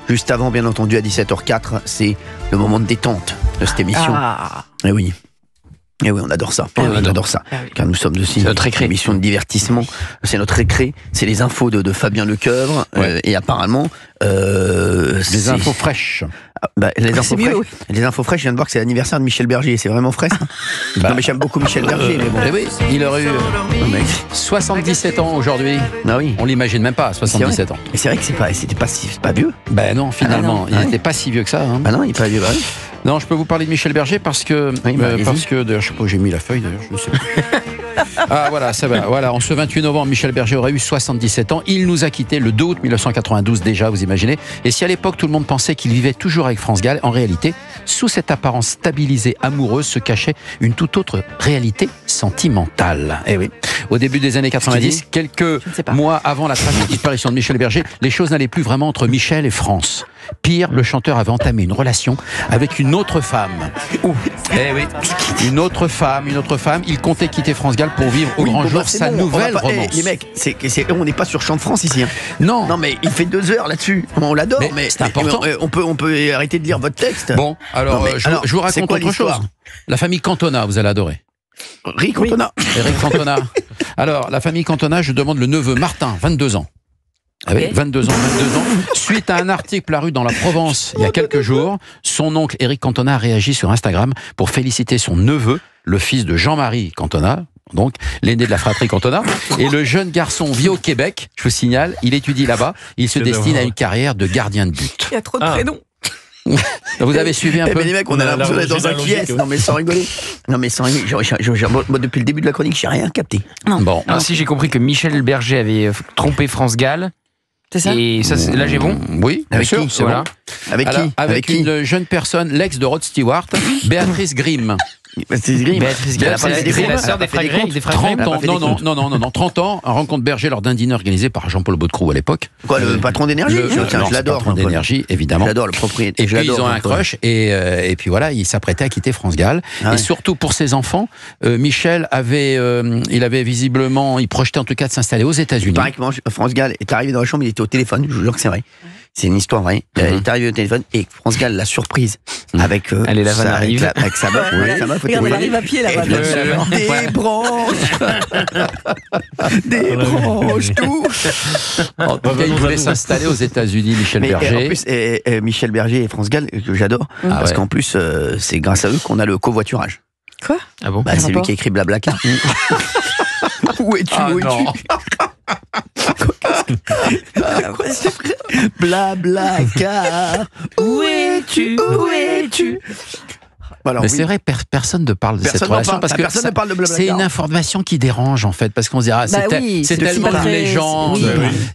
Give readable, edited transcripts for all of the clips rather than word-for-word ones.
Juste avant, bien entendu, à 17h04, c'est le moment de détente de cette émission. Eh oui. Et oui, on adore ça. On adore ça. Car nous sommes aussi une émission de divertissement. C'est notre récré. C'est les infos de Fabien Lecoeuvre. Et apparemment, les infos fraîches. Les infos fraîches, je viens de voir que c'est l'anniversaire de Michel Berger. C'est vraiment frais, ça. Non, mais j'aime beaucoup Michel Berger. Mais bon. Oui, il aurait eu 77 ans aujourd'hui. Ah oui. On l'imagine même pas, 77 ans. Et c'est vrai que c'était pas vieux. Ben non, finalement, il n'était pas si vieux que ça. Hein. Ah non, il n'est pas vieux. Bah oui. Non, je peux vous parler de Michel Berger parce que d'ailleurs, je sais pas où j'ai mis la feuille, d'ailleurs, je ne sais pas. Ah voilà, ça va. Voilà, en ce 28 novembre, Michel Berger aurait eu 77 ans. Il nous a quittés le 2 août 1992 déjà, vous imaginez. Et si à l'époque tout le monde pensait qu'il vivait toujours avec France Gall, en réalité, sous cette apparence stabilisée amoureuse se cachait une toute autre réalité sentimentale. Eh oui. Au début des années 90, quelques mois avant la tragique disparition de Michel Berger, les choses n'allaient plus vraiment entre Michel et France. Pire, le chanteur avait entamé une relation avec une autre femme. Eh oui, une autre femme. Il comptait quitter France Gall pour vivre au grand jour sa nouvelle romance. Les mecs, on n'est pas sur Chant de France ici. Hein. Non, mais il fait 2 heures là-dessus. On l'adore, mais c'est important. On peut arrêter de lire votre texte. Bon, alors, je vous raconte autre chose. La famille Cantona, vous allez adorer. Eric Cantona. Eric Cantona. Alors, la famille Cantona, je demande le neveu Martin, 22 ans. Ah oui, 22 ans. Suite à un article paru dans la Provence il y a quelques jours, son oncle Eric Cantona a réagi sur Instagram pour féliciter son neveu, le fils de Jean-Marie Cantona, donc l'aîné de la fratrie Cantona. Et le jeune garçon vit au Québec, je vous signale, il étudie là-bas, il se destine à une carrière de gardien de but. Il y a trop de prénoms. Vous avez suivi un peu. Mais les mecs, on a l'impression d'être dans un quiz. Non mais sans rigoler. Moi, depuis le début de la chronique, j'ai rien capté. Bon. Alors, si j'ai compris que Michel Berger avait trompé France Gall. C'est ça. Et ça, là j'ai bon. Oui, avec bien qui sûr. Voilà. Avec qui une jeune personne, l'ex de Rod Stewart, Béatrice Grimm. Béatrice Grimm, c'est la sœur des frères Grimm. 30 ans, non, 30 ans, rencontre Berger lors d'un dîner organisé par Jean-Paul Baudecroux à l'époque. Quoi, le patron d'énergie? Je l'adore. Le patron d'énergie, évidemment. J'adore le propriétaire. Et puis ils ont un crush, et puis voilà, il s'apprêtait à quitter France Gall. Et surtout pour ses enfants, Michel il avait visiblement, il projetait en tout cas de s'installer aux États-Unis. Il paraît que France Gall est arrivé dans la chambre, il était au téléphone, je vous jure que c'est vrai. C'est une histoire vraie. Il est arrivé au téléphone et France Gall l'a surprise avec allez, la vanne arrive. Avec sa meuf. Regarde, elle arrive à pied là-bas. Débranche tout. En tout cas, il voulait s'installer aux États-Unis, Michel Berger. En plus, Michel Berger et France Gall, que j'adore, parce qu'en plus, c'est grâce à eux qu'on a le covoiturage. Quoi? Ah bon? C'est lui qui a écrit Blablacar. Où es-tu? Blablacar. Où es-tu? Alors, mais c'est vrai, personne ne parle de cette relation parce que c'est une information qui dérange en fait, parce qu'on se dit c'est tellement une légende.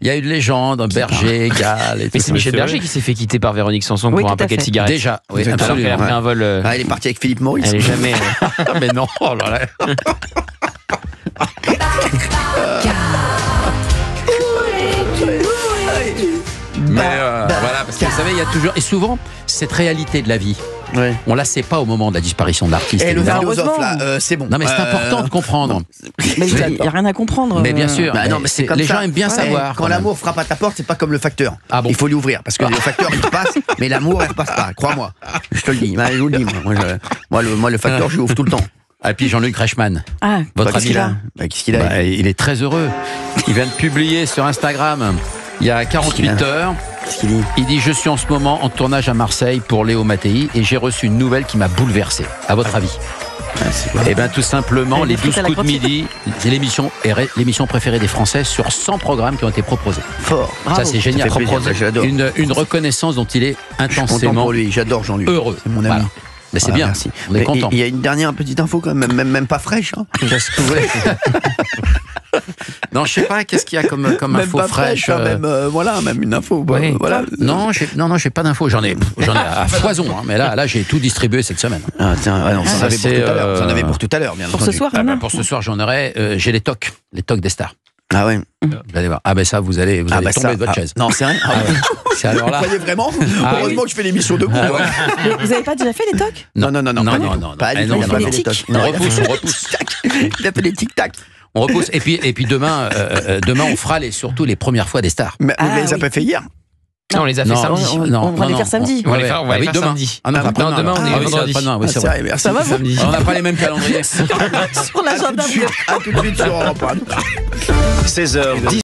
Il y a une légende, Berger, Gall. Mais c'est Michel Berger qui s'est fait quitter par Véronique Sanson pour un paquet de cigarettes. Déjà, oui, alors qu'elle a pris un vol. Il est parti avec Philippe Maurice. Elle est jamais. Mais non, oh là là. Mais voilà, parce que vous savez, il y a toujours et souvent cette réalité de la vie. On la sait pas au moment de la disparition de l'artiste. Et le philosophe là, c'est bon. Non mais c'est important de comprendre. Mais il n'y a rien à comprendre. Mais bien sûr. Non, mais c'est comme les ça. gens aiment bien savoir. Quand l'amour frappe à ta porte, c'est pas comme le facteur. Ah bon. Il faut l'ouvrir parce que le facteur il passe, mais l'amour il repasse pas. Crois-moi. Je te le dis. Je vous le dis. Moi le facteur je l'ouvre tout le temps. Et puis Jean-Luc Reichmann, votre ami là. Qu'est-ce qu'il a? Il est très heureux. Il vient de publier sur Instagram il y a 48 heures. Il dit: je suis en ce moment en tournage à Marseille pour Léo Mattei et j'ai reçu une nouvelle qui m'a bouleversé. À votre avis? Eh bien tout simplement, les 12 coups de midi, c'est l'émission préférée des Français sur 100 programmes qui ont été proposés. Fort. Ça c'est génial. Une reconnaissance dont il est intensément pour lui. J'adore Jean-Luc. Heureux. C'est mon ami. Voilà. Mais c'est bien, merci. On est content. Il y a une dernière petite info quand même pas fraîche. Hein. Non, je sais pas, qu'est-ce qu'il y a comme info fraîche même une info. Voilà. Non, j'ai pas d'info. J'en ai à foison, hein, mais là, j'ai tout distribué cette semaine. Ah tiens, vous en avez pour tout à l'heure, bien pour entendu. Ce soir, pour ce soir, j'en aurai. J'ai les tocs des stars. Ah ouais. Vous allez voir. Ah ben ça, vous allez tomber de votre chaise. Non, c'est vrai. C'est alors là. Vous croyez vraiment? Heureusement que je fais l'émission debout. Vous avez pas déjà fait les tocs? Non. Pas du tout. Il a fait des tics. On repousse. Il a fait des tic-tac. On repousse. Et puis demain, on fera surtout les premières fois des stars. Mais vous les avez pas fait hier? Non, on les a fait samedi. On va les faire samedi. On va les faire demain. samedi. Ah non, demain, on est vendredi. C'est vrai. Ça va, vous On n'a pas les mêmes calendriers. Sur l'agenda, À tout de suite sur Europe 1. 16h10.